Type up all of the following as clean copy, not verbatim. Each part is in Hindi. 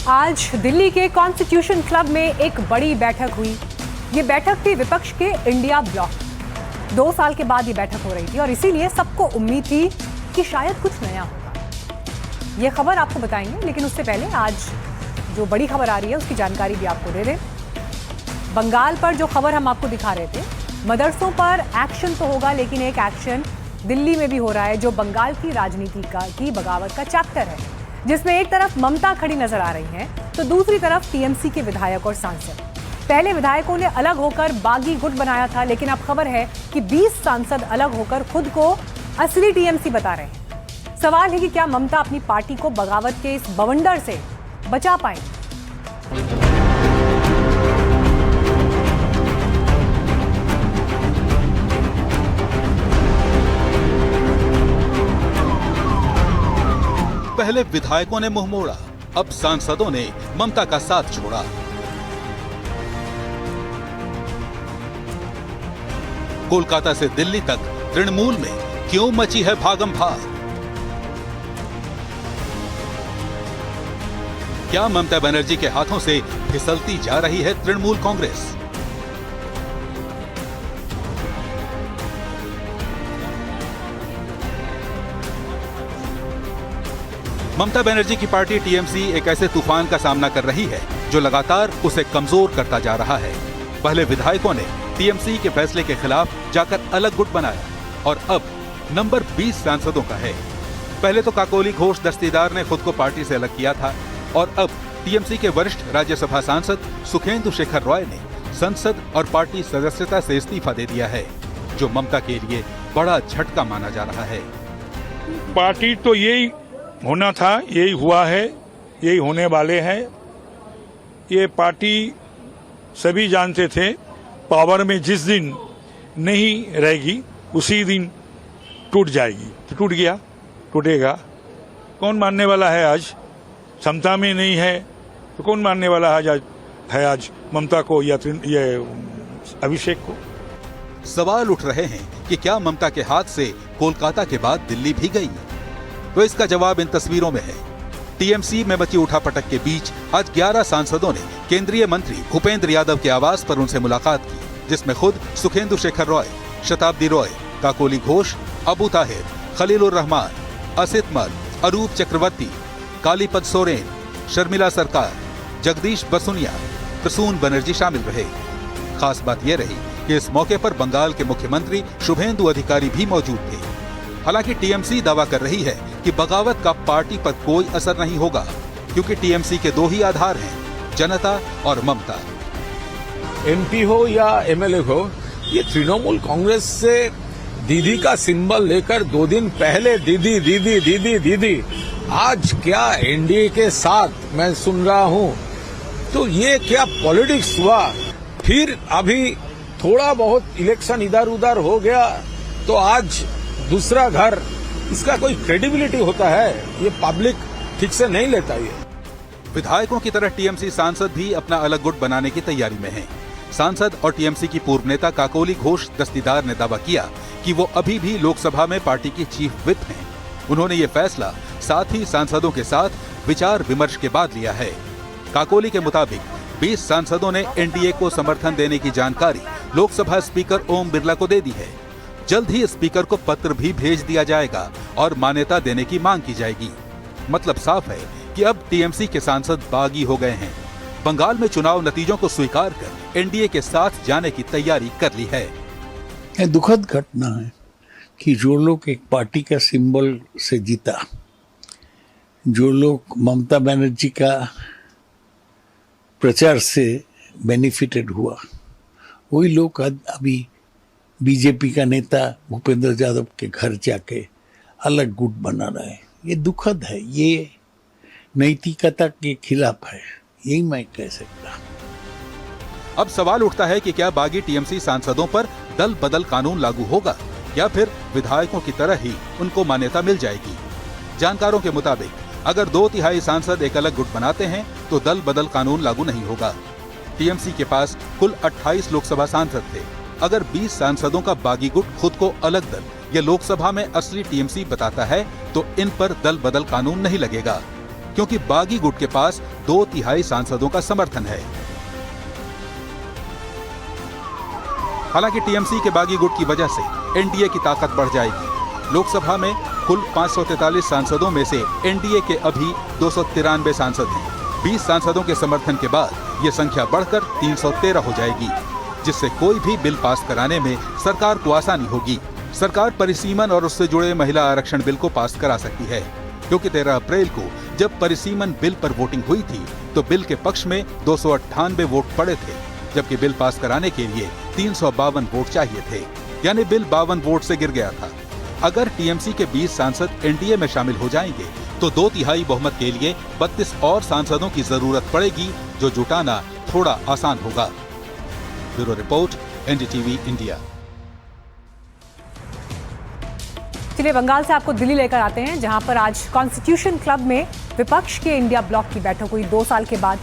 आज दिल्ली के कॉन्स्टिट्यूशन क्लब में एक बड़ी बैठक हुई। ये बैठक थी विपक्ष के इंडिया ब्लॉक। 2 साल के बाद ये बैठक हो रही थी और इसीलिए सबको उम्मीद थी कि शायद कुछ नया होगा। ये खबर आपको बताएंगे, लेकिन उससे पहले आज जो बड़ी खबर आ रही है उसकी जानकारी भी आपको दे दें। बंगाल पर जो खबर हम आपको दिखा रहे थे, मदरसों पर एक्शन तो होगा, लेकिन एक एक्शन दिल्ली में भी हो रहा है जो बंगाल की राजनीति की बगावत का चैप्टर है, जिसमें एक तरफ ममता खड़ी नजर आ रही हैं तो दूसरी तरफ टीएमसी के विधायक और सांसद। पहले विधायकों ने अलग होकर बागी गुट बनाया था, लेकिन अब खबर है कि 20 सांसद अलग होकर खुद को असली टीएमसी बता रहे हैं। सवाल है कि क्या ममता अपनी पार्टी को बगावत के इस बवंडर से बचा पाएंगे? पहले विधायकों ने मुंह मोड़ा, अब सांसदों ने ममता का साथ छोड़ा। कोलकाता से दिल्ली तक तृणमूल में क्यों मची है भागम भाग? क्या ममता बनर्जी के हाथों से फिसलती जा रही है तृणमूल कांग्रेस? ममता बनर्जी की पार्टी टीएमसी एक ऐसे तूफान का सामना कर रही है जो लगातार उसे कमजोर करता जा रहा है। पहले विधायकों ने टीएमसी के फैसले के खिलाफ जाकर अलग गुट बनाया और अब नंबर 20 सांसदों का है। पहले तो काकोली घोष दस्तीदार ने खुद को पार्टी से अलग किया था और अब टीएमसी के वरिष्ठ राज्यसभा सांसद सुखेंदु शेखर रॉय ने संसद और पार्टी सदस्यता से इस्तीफा दे दिया है, जो ममता के लिए बड़ा झटका माना जा रहा है। पार्टी तो यही होना था, यही हुआ है, यही होने वाले हैं। ये पार्टी सभी जानते थे पावर में जिस दिन नहीं रहेगी उसी दिन टूट जाएगी, तो टूट गया, टूटेगा। कौन मानने वाला है? आज क्षमता में नहीं है तो कौन मानने वाला है आज ममता को या अभिषेक को? सवाल उठ रहे हैं कि क्या ममता के हाथ से कोलकाता के बाद दिल्ली भी गई? तो इसका जवाब इन तस्वीरों में है। टीएमसी में मची उठापटक के बीच आज 11 सांसदों ने केंद्रीय मंत्री भूपेंद्र यादव के आवास पर उनसे मुलाकात की, जिसमें खुद सुखेंदु शेखर रॉय, शताब्दी रॉय, काकोली घोष, अबू ताहिर, खलीलुर रहमान, असित मल, अरूप चक्रवर्ती, कालीपद सोरेन, शर्मिला सरकार, जगदीश बसुनिया, प्रसून बनर्जी शामिल रहे। खास बात यह रही कि इस मौके पर बंगाल के मुख्यमंत्री शुभेंदु अधिकारी भी मौजूद थे। हालांकि टीएमसी दावा कर रही है कि बगावत का पार्टी पर कोई असर नहीं होगा, क्योंकि टीएमसी के 2 ही आधार हैं, जनता और ममता। एमपी हो या एमएलए हो, ये तृणमूल कांग्रेस से दीदी का सिंबल लेकर 2 दिन पहले दीदी दीदी दीदी दीदी, आज क्या एनडीए के साथ मैं सुन रहा हूं, तो ये क्या पॉलिटिक्स हुआ? फिर अभी थोड़ा बहुत इलेक्शन इधर उधर हो गया तो आज दूसरा घर, इसका कोई क्रेडिबिलिटी होता है? ये पब्लिक ठीक से नहीं लेता। ये विधायकों की तरह टीएमसी सांसद भी अपना अलग गुट बनाने की तैयारी में हैं। सांसद और टीएमसी की पूर्व नेता काकोली घोष दस्तीदार ने दावा किया कि वो अभी भी लोकसभा में पार्टी की चीफ विप हैं। उन्होंने ये फैसला साथ ही सांसदों के साथ विचार विमर्श के बाद लिया है। काकोली के मुताबिक 20 सांसदों ने एनडीए को समर्थन देने की जानकारी लोकसभा स्पीकर ओम बिरला को दे दी है। जल्द ही स्पीकर को पत्र भी भेज दिया जाएगा और मान्यता देने की मांग की जाएगी। मतलब साफ है कि अब टीएमसी के सांसद बागी हो गए हैं। बंगाल में चुनाव नतीजों को स्वीकार कर एनडीए के साथ जाने की तैयारी कर ली है। यह दुखद घटना है कि जो लोग एक पार्टी का सिंबल से जीता, जो लोग ममता बनर्जी का प्रचार से बेनिफिटेड हुआ, वही लोग अभी बीजेपी का नेता भूपेंद्र यादव के घर जाके अलग गुट बना रहे हैं। ये दुखद है, ये नैतिकता के खिलाफ है, यही मैं कह सकता। अब सवाल उठता है कि क्या बागी टीएमसी सांसदों पर दल बदल कानून लागू होगा या फिर विधायकों की तरह ही उनको मान्यता मिल जाएगी। जानकारों के मुताबिक अगर 2/3 सांसद एक अलग गुट बनाते हैं तो दल बदल कानून लागू नहीं होगा। टीएमसी के पास कुल 28 लोकसभा सांसद थे। अगर 20 सांसदों का बागी गुट खुद को अलग दल या लोकसभा में असली टीएमसी बताता है तो इन पर दल बदल कानून नहीं लगेगा। क्योंकि बागी गुट के पास 2/3 सांसदों का समर्थन है। हालांकि टीएमसी के बागी गुट की वजह से एनडीए की ताकत बढ़ जाएगी। लोकसभा में कुल 543 सांसदों में से एनडीए के अभी 293 सांसद हैं। 20 सांसदों के समर्थन के बाद ये संख्या बढ़कर 313 हो जाएगी, जिससे कोई भी बिल पास कराने में सरकार को आसानी होगी। सरकार परिसीमन और उससे जुड़े महिला आरक्षण बिल को पास करा सकती है, क्योंकि 13 अप्रैल को जब परिसीमन बिल पर वोटिंग हुई थी तो बिल के पक्ष में 298 वोट पड़े थे, जबकि बिल पास कराने के लिए 352 वोट चाहिए थे, यानी बिल 52 वोट से गिर गया था। अगर टीएमसी के 20 सांसद एनडीए में शामिल हो जाएंगे तो 2/3 बहुमत के लिए 32 और सांसदों की जरूरत पड़ेगी, जो जुटाना थोड़ा आसान होगा। Bureau report, NDTV India. चलिए बंगाल से आपको दिल्ली लेकर आते हैं, जहां पर आज कॉन्स्टिट्यूशन क्लब में विपक्ष के इंडिया ब्लॉक की बैठक हुई 2 साल के बाद।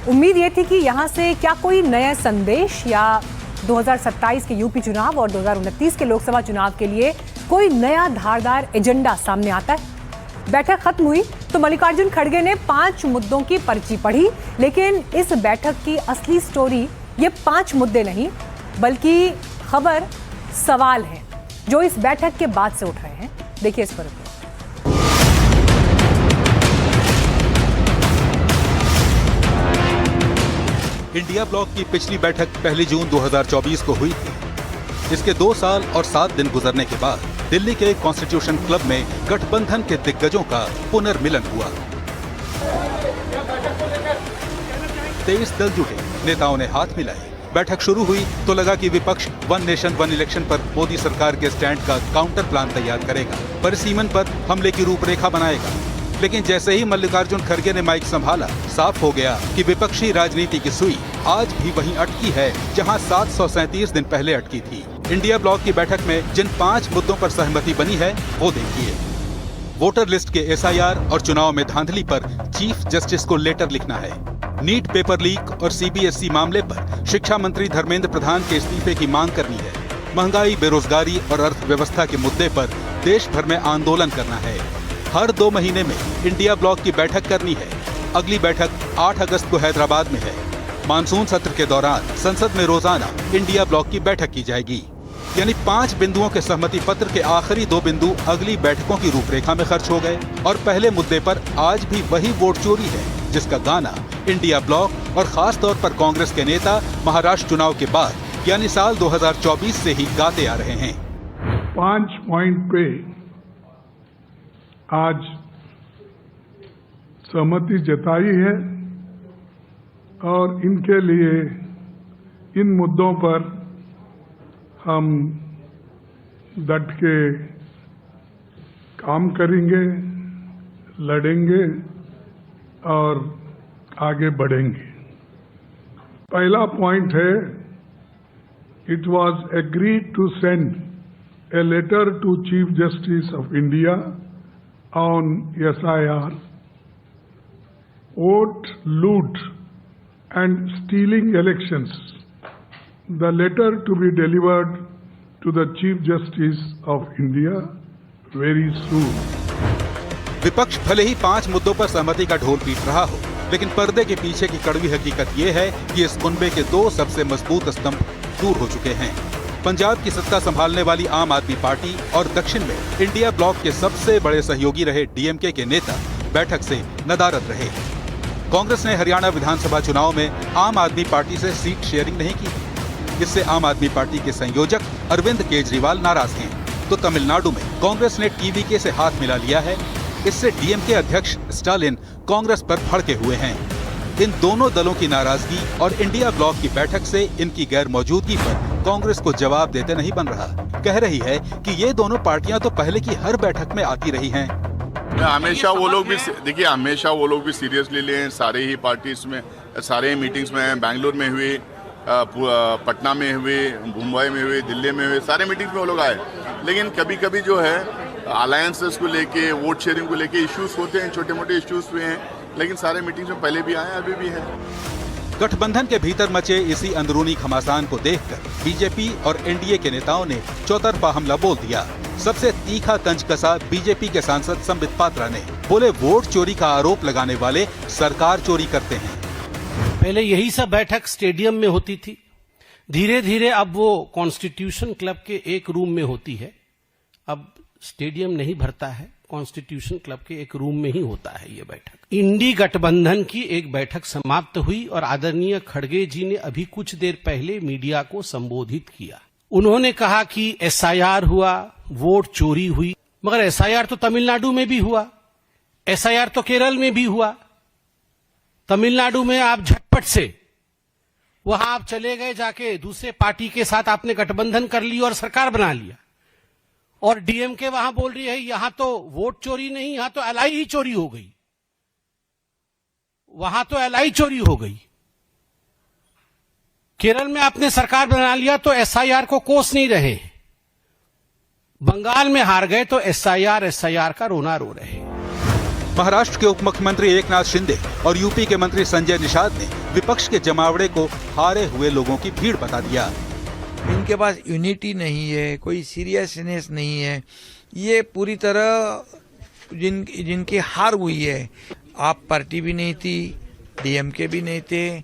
उम्मीद ये थी कि यहां से क्या कोई नया संदेश या 2027 के यूपी चुनाव और 2029 के लोकसभा चुनाव के लिए कोई नया धारदार एजेंडा सामने आता है। बैठक खत्म हुई तो मल्लिकार्जुन खड़गे ने 5 मुद्दों की पर्ची पढ़ी, लेकिन इस बैठक की असली स्टोरी ये 5 मुद्दे नहीं, बल्कि खबर सवाल है जो इस बैठक के बाद से उठ रहे हैं। देखिए इस पर। इंडिया ब्लॉक की पिछली बैठक 1 जून 2024 को हुई थी। इसके 2 साल और 7 दिन गुजरने के बाद दिल्ली के कॉन्स्टिट्यूशन क्लब में गठबंधन के दिग्गजों का पुनर्मिलन हुआ। 23 दल जुटे, नेताओं ने हाथ मिलाए। बैठक शुरू हुई तो लगा कि विपक्ष 1 नेशन 1 इलेक्शन पर मोदी सरकार के स्टैंड का काउंटर प्लान तैयार करेगा, परिसीमन पर हमले की रूपरेखा बनाएगा। लेकिन जैसे ही मल्लिकार्जुन खड़गे ने माइक संभाला, साफ हो गया कि विपक्षी राजनीति की सुई आज भी वहीं अटकी है जहां 737 दिन पहले अटकी थी। इंडिया ब्लॉक की बैठक में जिन 5 मुद्दों पर सहमति बनी है वो देखिए। वोटर लिस्ट के एसआईआर और चुनाव में धांधली पर चीफ जस्टिस को लेटर लिखना है। नीट पेपर लीक और सीबीएसई मामले पर शिक्षा मंत्री धर्मेंद्र प्रधान के इस्तीफे की मांग करनी है। महंगाई, बेरोजगारी और अर्थव्यवस्था के मुद्दे पर देश भर में आंदोलन करना है। हर 2 महीने में इंडिया ब्लॉक की बैठक करनी है। अगली बैठक 8 अगस्त को हैदराबाद में है। मानसून सत्र के दौरान संसद में रोजाना इंडिया ब्लॉक की बैठक की जाएगी। यानी 5 बिंदुओं के सहमति पत्र के आखिरी 2 बिंदु अगली बैठकों की रूपरेखा में खर्च हो गए। और पहले मुद्दे पर आज भी वही वोट चोरी है, जिसका गाना इंडिया ब्लॉक और खास तौर पर कांग्रेस के नेता महाराष्ट्र चुनाव के बाद यानी साल 2024 से ही गाते आ रहे हैं। 5 पॉइंट पे आज सहमति जताई है और इनके लिए, इन मुद्दों पर हम डट के काम करेंगे, लड़ेंगे और आगे बढ़ेंगे। पहला पॉइंट है, it was agreed to send a letter to chief justice of India on SIR, vote loot and stealing elections. The letter to be delivered to the Chief Justice of India very soon. विपक्ष भले ही 5 मुद्दों पर सहमति का ढोल पीट रहा हो, लेकिन पर्दे के पीछे की कड़वी हकीकत ये है कि इस कुनबे के 2 सबसे मजबूत स्तंभ दूर हो चुके हैं। पंजाब की सत्ता संभालने वाली आम आदमी पार्टी और दक्षिण में इंडिया ब्लॉक के सबसे बड़े सहयोगी रहे डीएमके के नेता बैठक से नदारद रहे। कांग्रेस ने हरियाणा विधानसभा चुनाव में आम आदमी पार्टी से सीट शेयरिंग नहीं की। इससे आम आदमी पार्टी के संयोजक अरविंद केजरीवाल नाराज हैं। तो तमिलनाडु में कांग्रेस ने टीवीके से हाथ मिला लिया है। इससे डीएमके अध्यक्ष स्टालिन कांग्रेस पर भड़के हुए हैं। इन दोनों दलों की नाराजगी और इंडिया ब्लॉक की बैठक से इनकी गैर मौजूदगी पर कांग्रेस को जवाब देते नहीं बन रहा। कह रही है कि ये दोनों पार्टियां तो पहले की हर बैठक में आती रही हैं। हमेशा वो लोग भी देखिए, हमेशा वो लोग भी सीरियसली लिए सारे ही पार्टीज में, सारे मीटिंग्स में, बैंगलोर में हुए, पटना में हुए, मुंबई में हुए, दिल्ली में हुए, सारे मीटिंग्स में वो लोग आए। लेकिन कभी कभी जो है अलायंसेस को लेके, वोट शेयरिंग को लेके इश्यूज होते हैं, छोटे मोटे इश्यूज हुए हैं, लेकिन सारे मीटिंग्स में पहले भी आए, अभी भी हैं। गठबंधन के भीतर मचे इसी अंदरूनी घमासान को देखकर बीजेपी और एनडीए के नेताओं ने चौतरफा हमला बोल दिया। सबसे तीखा तंज कसा बीजेपी के सांसद संबित पात्रा ने। बोले, वोट चोरी का आरोप लगाने वाले सरकार चोरी करते हैं। पहले यही सब बैठक स्टेडियम में होती थी, धीरे धीरे अब वो कॉन्स्टिट्यूशन क्लब के एक रूम में होती है। अब स्टेडियम नहीं भरता है, कॉन्स्टिट्यूशन क्लब के एक रूम में ही होता है ये बैठक। इंडी गठबंधन की एक बैठक समाप्त हुई और आदरणीय खड़गे जी ने अभी कुछ देर पहले मीडिया को संबोधित किया। उन्होंने कहा कि एसआईआर हुआ, वोट चोरी हुई, मगर एसआईआर तो तमिलनाडु में भी हुआ, एसआईआर तो केरल में भी हुआ। तमिलनाडु में आप झटपट से वहां आप चले गए, जाके दूसरे पार्टी के साथ आपने गठबंधन कर ली और सरकार बना लिया। और डीएमके वहां बोल रही है यहां तो वोट चोरी नहीं, यहां तो एलआई ही चोरी हो गई, वहां तो एलआई चोरी हो गई। केरल में आपने सरकार बना लिया तो एसआईआर को कोस नहीं रहे, बंगाल में हार गए तो एसआईआर का रोना रो रहे। महाराष्ट्र के उप मुख्यमंत्री एकनाथ शिंदे और यूपी के मंत्री संजय निषाद ने विपक्ष के जमावड़े को हारे हुए लोगों की भीड़ बता दिया। इनके पास यूनिटी नहीं है, कोई सीरियसनेस नहीं है, ये पूरी तरह जिनकी हार हुई है। आप पार्टी भी नहीं थी, डीएमके भी नहीं थे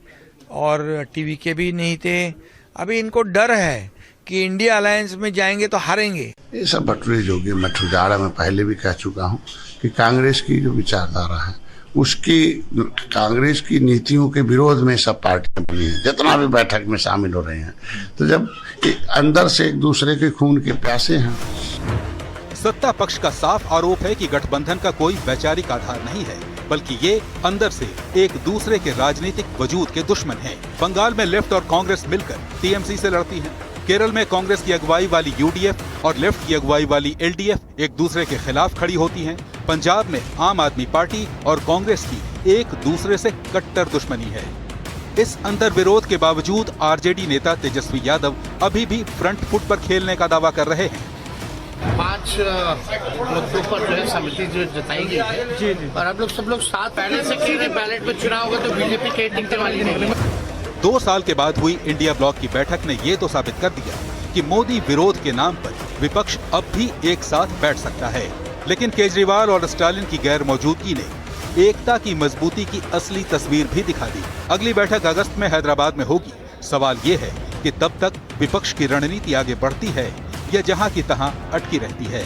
और टीवीके भी नहीं थे। अभी इनको डर है कि इंडिया अलायंस में जाएंगे तो हारेंगे। ये सब बटुए जोगी मठुजारा में पहले भी कह चुका हूँ कि कांग्रेस की जो विचारधारा है उसकी, कांग्रेस की नीतियों के विरोध में सब पार्टियां बनी हैं, जितना भी बैठक में शामिल हो रहे हैं। तो जब अंदर से एक दूसरे के खून के प्यासे हैं। सत्ता पक्ष का साफ आरोप है कि गठबंधन का कोई वैचारिक आधार नहीं है, बल्कि ये अंदर से एक दूसरे के राजनीतिक वजूद के दुश्मन हैं। बंगाल में लेफ्ट और कांग्रेस मिलकर टीएमसी से लड़ती है। केरल में कांग्रेस की अगुवाई वाली यूडीएफ और लेफ्ट की अगुवाई वाली एलडीएफ एक दूसरे के खिलाफ खड़ी होती हैं। पंजाब में आम आदमी पार्टी और कांग्रेस की एक दूसरे से कट्टर दुश्मनी है। इस अंतर विरोध के बावजूद आरजेडी नेता तेजस्वी यादव अभी भी फ्रंट फुट पर खेलने का दावा कर रहे हैं। 5 मुद्दों पर जो है समिति जो जताई गई है और अब लोग सब लोग साथ पहले से कह रहे बैलेट में चुनाव होगा तो बीजेपी कहीं टिकने वाली नहीं। 2 साल के बाद हुई इंडिया ब्लॉक की बैठक ने ये तो साबित कर दिया कि मोदी विरोध के नाम पर विपक्ष अब भी एक साथ बैठ सकता है। लेकिन केजरीवाल और स्टालिन की गैर मौजूदगी ने एकता की मजबूती की असली तस्वीर भी दिखा दी। अगली बैठक अगस्त में हैदराबाद में होगी। सवाल ये है कि तब तक विपक्ष की रणनीति आगे बढ़ती है या जहां की तहां अटकी रहती है।